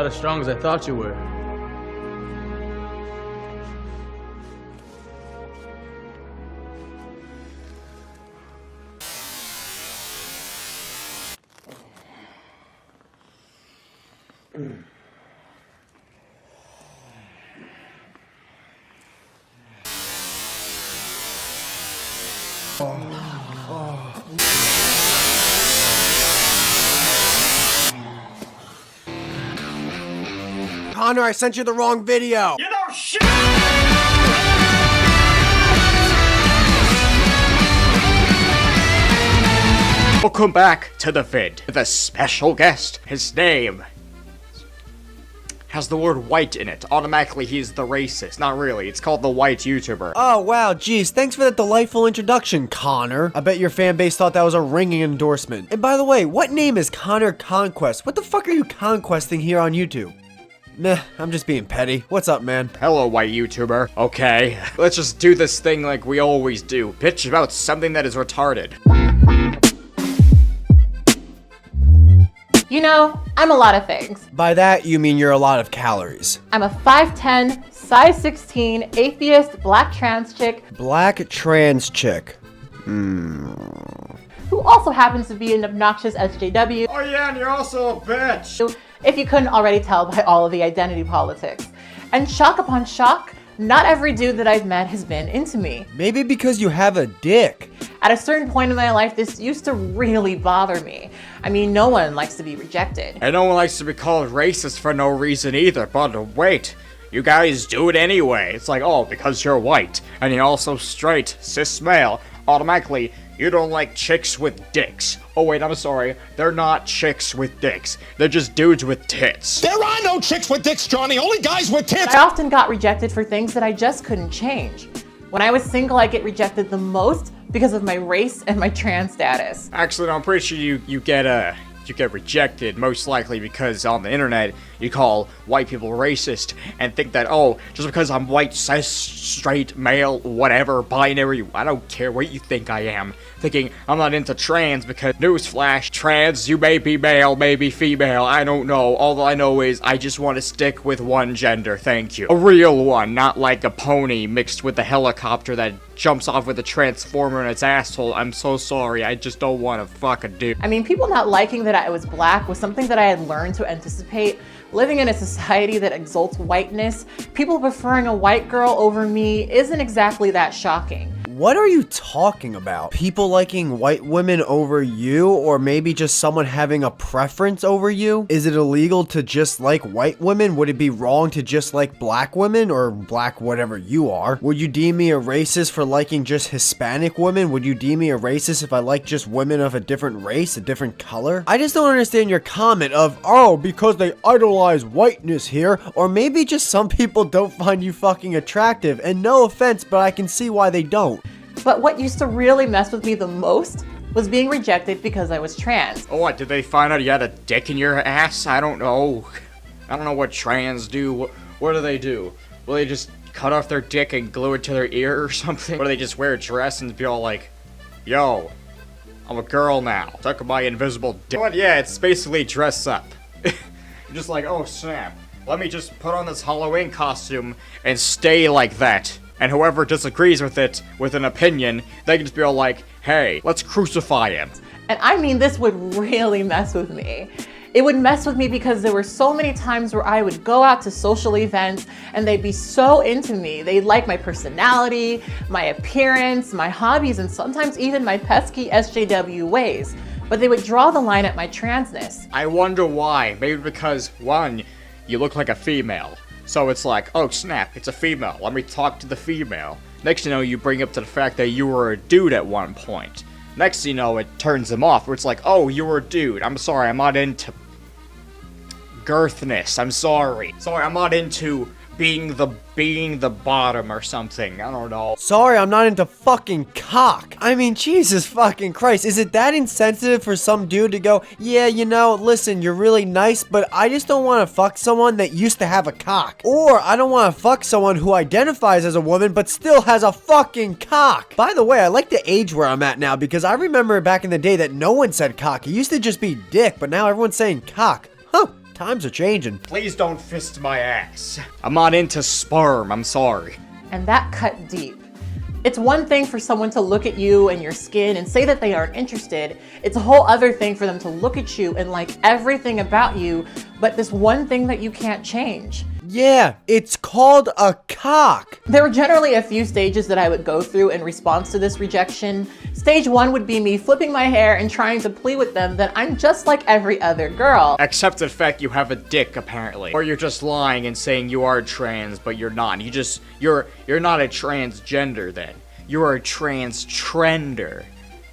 not as strong as I thought you were. Connor, I sent you the wrong video. You know shit! Welcome back to the vid with a special guest. His name has the word white in it. Automatically, he's the racist. Not really. It's called the white YouTuber. Oh, wow, geez. Thanks for that delightful introduction, Connor. I bet your fan base thought that was a ringing endorsement. And by the way, what name is Connor Conquest? What the fuck are you conquesting here on YouTube? Nah, I'm just being petty. What's up, man? Hello, white YouTuber. Okay, let's just do this thing like we always do. Bitch about something that is retarded. You know, I'm a lot of things. By that, you mean you're a lot of calories. I'm a 5'10", size 16, atheist, black trans chick Black trans chick. who also happens to be an obnoxious SJW, Oh yeah, and you're also a bitch. if you couldn't already tell by all of the identity politics. And shock upon shock, not every dude that I've met has been into me. Maybe because you have a dick. At a certain point in my life, this used to really bother me. I mean, no one likes to be rejected. And no one likes to be called racist for no reason either, but wait. You guys do it anyway. It's like, oh, because you're white, and you're also straight, cis male, automatically, you don't like chicks with dicks. Oh wait, I'm sorry, they're not chicks with dicks. They're just dudes with tits. There are no chicks with dicks, Johnny. Only guys with tits. I often got rejected for things that I just couldn't change. When I was single, I get rejected the most because of my race and my trans status. Actually, no, I'm pretty sure you get rejected, most likely because on the internet, you call white people racist and think that, oh, just because I'm white, cis, straight, male, whatever, binary, I don't care what you think I am. Thinking I'm not into trans because, newsflash, trans, you may be male, maybe female, I don't know. All I know is I just want to stick with one gender, thank you. A real one, not like a pony mixed with a helicopter that jumps off with a transformer in its asshole. I'm so sorry, I just don't want to fuck a dude. I mean, people not liking that I was black was something that I had learned to anticipate. Living in a society that exalts whiteness, people preferring a white girl over me isn't exactly that shocking. What are you talking about? People liking white women over you, or maybe just someone having a preference over you? Is it illegal to just like white women? Would it be wrong to just like black women, or black whatever you are? Would you deem me a racist for liking just Hispanic women? Would you deem me a racist if I like just women of a different race, a different color? I just don't understand your comment of, oh, because they idolize whiteness here, or maybe just some people don't find you fucking attractive, and no offense, but I can see why they don't. But what used to really mess with me the most was being rejected because I was trans. Oh, what, did they find out you had a dick in your ass? I don't know. I don't know what trans do. What do they do? Will they just cut off their dick and glue it to their ear or something? Or do they just wear a dress and be all like, yo, I'm a girl now. Suck my invisible dick. But yeah, it's basically dress up. You're just like, oh snap. Let me just put on this Halloween costume and stay like that. And whoever disagrees with it, with an opinion, they can just be all like, hey, let's crucify him. And I mean, this would really mess with me. It would mess with me because there were so many times where I would go out to social events and they'd be so into me. They'd like my personality, my appearance, my hobbies, and sometimes even my pesky SJW ways. But they would draw the line at my transness. I wonder why. Maybe because, one, you look like a female. So it's like, oh snap, it's a female. Let me talk to the female. Next you know, you bring up to the fact that you were a dude at one point. Next you know, it turns them off, where it's like, oh, you were a dude. I'm sorry, I'm not into girthness. I'm sorry. Sorry, I'm not into being the bottom or something. I don't know. Sorry, I'm not into fucking cock. I mean, Jesus fucking Christ. Is it that insensitive for some dude to go, yeah, you know, listen, you're really nice, but I just don't want to fuck someone that used to have a cock. Or I don't want to fuck someone who identifies as a woman, but still has a fucking cock. By the way, I like the age where I'm at now, because I remember back in the day that no one said cock. It used to just be dick, but now everyone's saying cock. Huh. Times are changing. Please don't fist my ass. I'm not into sperm, I'm sorry. And that cut deep. It's one thing for someone to look at you and your skin and say that they aren't interested. It's a whole other thing for them to look at you and like everything about you, but this one thing that you can't change. Yeah, it's called a cock. There were generally a few stages that I would go through in response to this rejection. Stage 1 would be me flipping my hair and trying to plead with them that I'm just like every other girl. Except the fact you have a dick, apparently. Or you're just lying and saying you are trans, but you're not. You're not a transgender then. You are a trans trender.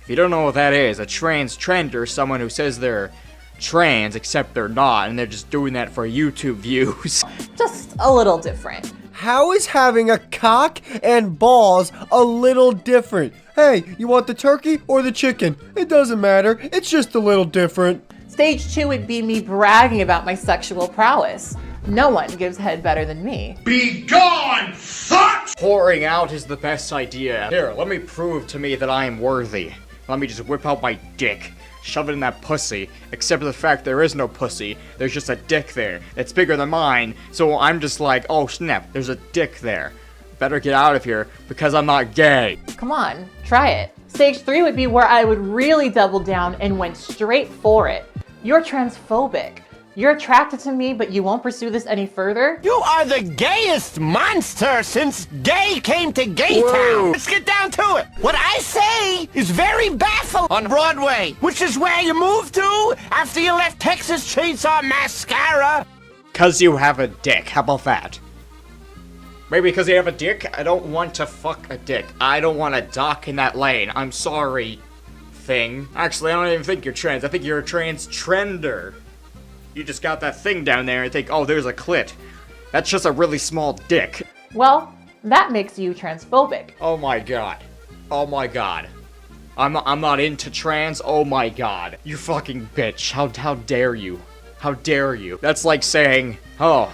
If you don't know what that is, a trans trender is someone who says they're trans, except they're not, and they're just doing that for YouTube views. Just a little different. How is having a cock and balls a little different? Hey, you want the turkey or the chicken? It doesn't matter. It's just a little different. Stage 2 would be me bragging about my sexual prowess. No one gives head better than me. Be gone, fuck! Pouring out is the best idea. Here, let me prove to me that I am worthy. Let me just whip out my dick, shove it in that pussy, except for the fact there is no pussy. There's just a dick there. It's bigger than mine, so I'm just like, oh snap, there's a dick there. Better get out of here, because I'm not gay. Come on, try it. Stage 3 would be where I would really double down and went straight for it. You're transphobic. You're attracted to me, but you won't pursue this any further? You are the gayest monster since gay came to Gaytown. Let's get down to it. What I say is very baffling on Broadway, which is where you moved to after you left Texas Chainsaw Mascara. Cause you have a dick, how about that? Maybe because you have a dick? I don't want to fuck a dick. I don't want to dock in that lane. I'm sorry, thing. Actually, I don't even think you're trans. I think you're a trans trender. You just got that thing down there and think, oh, there's a clit. That's just a really small dick. Well, that makes you transphobic. Oh my god. Oh my god. I'm not into trans. Oh my god. You fucking bitch. How dare you? How dare you? That's like saying, oh,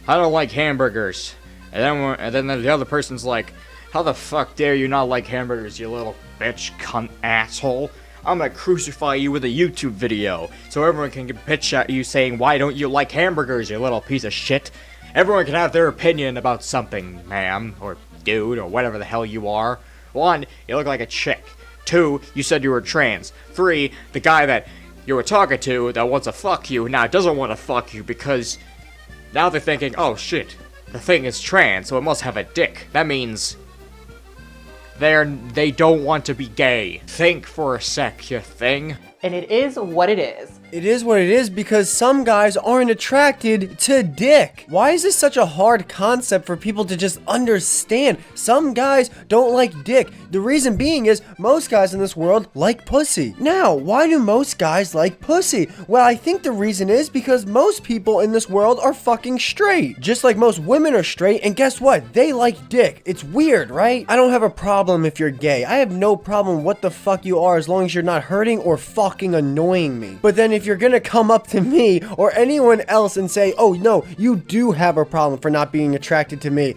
I don't like hamburgers. And then the other person's like, how the fuck dare you not like hamburgers, you little bitch, cunt, asshole? I'm gonna crucify you with a YouTube video, so everyone can get bitch at you saying, why don't you like hamburgers, you little piece of shit? Everyone can have their opinion about something, ma'am, or dude, or whatever the hell you are. 1, you look like a chick. 2, you said you were trans. 3, the guy that you were talking to that wants to fuck you now doesn't want to fuck you because now they're thinking, oh shit, the thing is trans, so it must have a dick. That means they don't want to be gay. Think for a sec, you thing. And it is what it is. It is what it is because some guys aren't attracted to dick. Why is this such a hard concept for people to just understand? Some guys don't like dick. The reason being is most guys in this world like pussy. Now, why do most guys like pussy? Well, I think the reason is because most people in this world are fucking straight. Just like most women are straight, and guess what? They like dick. It's weird, right? I don't have a problem if you're gay. I have no problem what the fuck you are as long as you're not hurting or fucking annoying me. But then if you're gonna come up to me or anyone else and say, oh no, you do have a problem for not being attracted to me.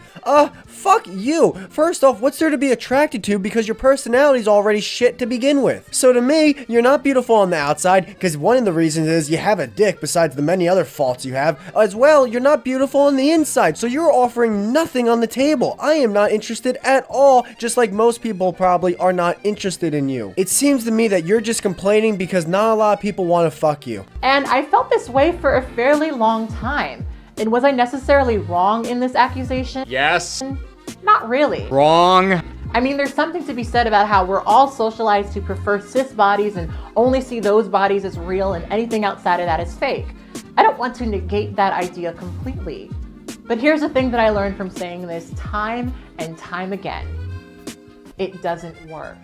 Fuck you. First off, what's there to be attracted to because your personality's already shit to begin with? So to me, you're not beautiful on the outside because one of the reasons is you have a dick besides the many other faults you have. As well, you're not beautiful on the inside, so you're offering nothing on the table. I am not interested at all, just like most people probably are not interested in you. It seems to me that you're just complaining because not a lot of people want to fuck you. And I felt this way for a fairly long time. And was I necessarily wrong in this accusation? Yes. Not really. Wrong. I mean, there's something to be said about how we're all socialized to prefer cis bodies and only see those bodies as real and anything outside of that is fake. I don't want to negate that idea completely. But here's the thing that I learned from saying this time and time again. It doesn't work.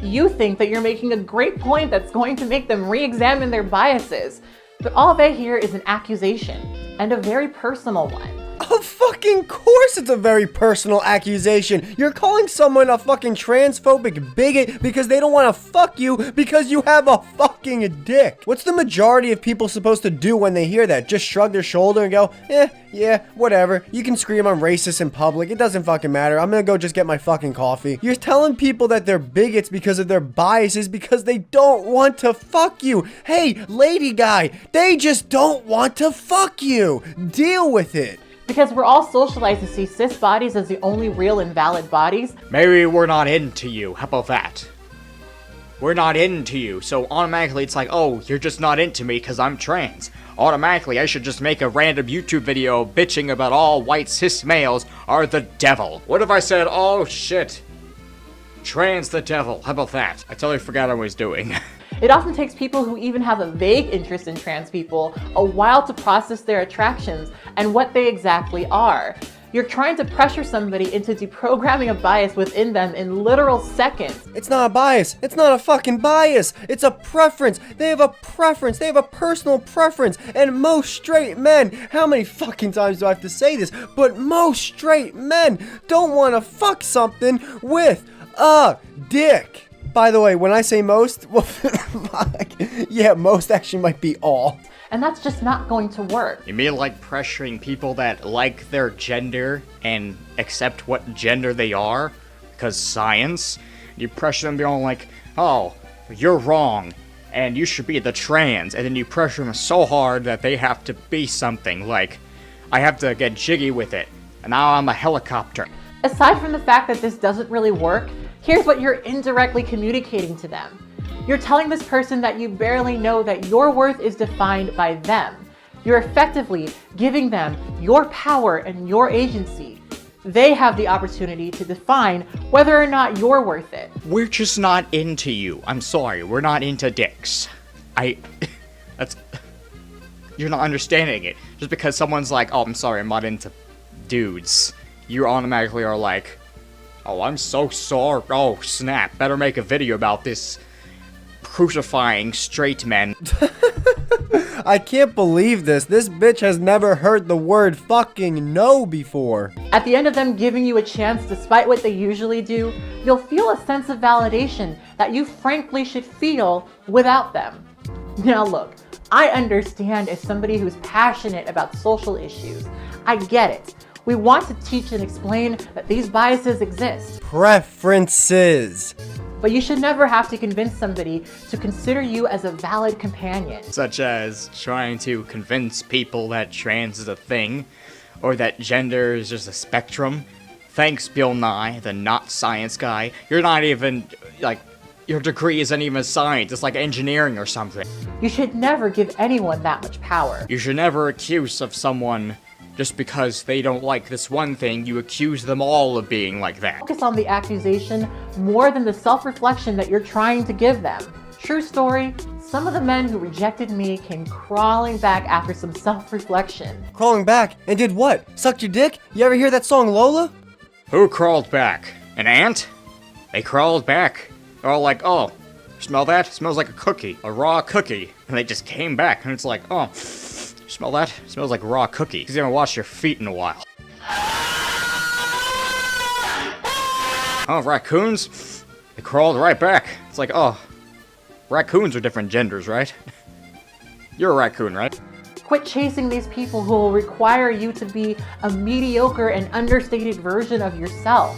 You think that you're making a great point that's going to make them re-examine their biases, but all they hear is an accusation, and a very personal one. Of fucking course it's a very personal accusation. You're calling someone a fucking transphobic bigot because they don't want to fuck you because you have a fucking dick. What's the majority of people supposed to do when they hear that? Just shrug their shoulder and go, yeah, whatever. You can scream I'm racist in public. It doesn't fucking matter. I'm gonna go just get my fucking coffee. You're telling people that they're bigots because of their biases because they don't want to fuck you. Hey, lady guy, they just don't want to fuck you. Deal with it. Because we're all socialized to see cis bodies as the only real and valid bodies. Maybe we're not into you. How about that? We're not into you, so automatically it's like, oh, you're just not into me because I'm trans. Automatically, I should just make a random YouTube video bitching about all white cis males are the devil. What if I said, oh shit, trans the devil? How about that? I totally forgot what I was doing. It often takes people who even have a vague interest in trans people a while to process their attractions and what they exactly are. You're trying to pressure somebody into deprogramming a bias within them in literal seconds. It's not a bias. It's not a fucking bias. It's a preference. They have a preference. They have a personal preference. And most straight men, how many fucking times do I have to say this? But most straight men don't want to fuck something with a dick. By the way, when I say most, well, yeah, most actually might be all. And that's just not going to work. You mean like pressuring people that like their gender and accept what gender they are? Because science? You pressure them beyond like, oh, you're wrong, and you should be the trans, and then you pressure them so hard that they have to be something, like, I have to get jiggy with it, and now I'm a helicopter. Aside from the fact that this doesn't really work, here's what you're indirectly communicating to them. You're telling this person that you barely know that your worth is defined by them. You're effectively giving them your power and your agency. They have the opportunity to define whether or not you're worth it. We're just not into you. I'm sorry, we're not into dicks. You're not understanding it. Just because someone's like, oh, I'm sorry, I'm not into dudes. You automatically are like, oh, I'm so sorry. Oh, snap. Better make a video about this crucifying straight men. I can't believe this. This bitch has never heard the word fucking no before. At the end of them giving you a chance despite what they usually do, you'll feel a sense of validation that you frankly should feel without them. Now look, I understand as somebody who's passionate about social issues. I get it. We want to teach and explain that these biases exist. Preferences. But you should never have to convince somebody to consider you as a valid companion. Such as trying to convince people that trans is a thing, or that gender is just a spectrum. Thanks, Bill Nye, the not science guy. You're not even, like, your degree isn't even science, it's like engineering or something. You should never give anyone that much power. You should never accuse of someone just because they don't like this one thing, you accuse them all of being like that. Focus on the accusation more than the self-reflection that you're trying to give them. True story, some of the men who rejected me came crawling back after some self-reflection. Crawling back? And did what? Sucked your dick? You ever hear that song Lola? Who crawled back? An ant? They crawled back. They're all like, oh, smell that? It smells like a cookie. A raw cookie. And they just came back, and it's like, oh, smell that? It smells like raw cookie. Because you haven't washed your feet in a while. Oh, raccoons? They crawled right back. It's like, oh, raccoons are different genders, right? You're a raccoon, right? Quit chasing these people who will require you to be a mediocre and understated version of yourself.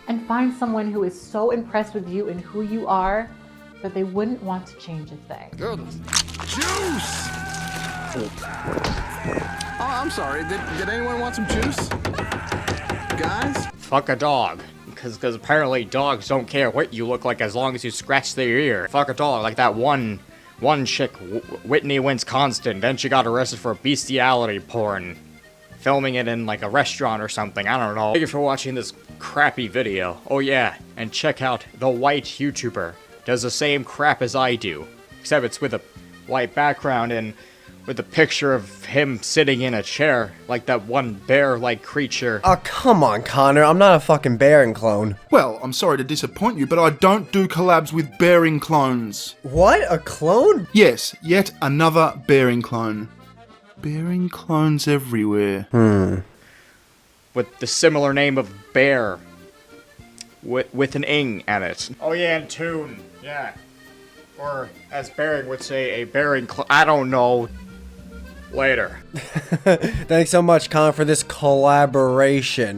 And find someone who is so impressed with you and who you are that they wouldn't want to change a thing. Juice! Oh, I'm sorry. Did anyone want some juice? Guys? Fuck a dog. Because apparently dogs don't care what you look like as long as you scratch their ear. Fuck a dog, like that one chick, Whitney Wins Constant, then she got arrested for bestiality porn. Filming it in like a restaurant or something, I don't know. Thank you for watching this crappy video. Oh yeah, and check out the white YouTuber. Does the same crap as I do. Except it's with a white background and with a picture of him sitting in a chair, like that one bear-like creature. Oh, come on, Connor. I'm not a fucking bearing clone. Well, I'm sorry to disappoint you, but I don't do collabs with bearing clones. What? A clone? Yes, yet another bearing clone. Bearing clones everywhere. with the similar name of bear. With an ing at it. Oh yeah, and tune. Yeah. Or, as Bering would say, a bearing I don't know. Later. Thanks so much, Con, for this collaboration.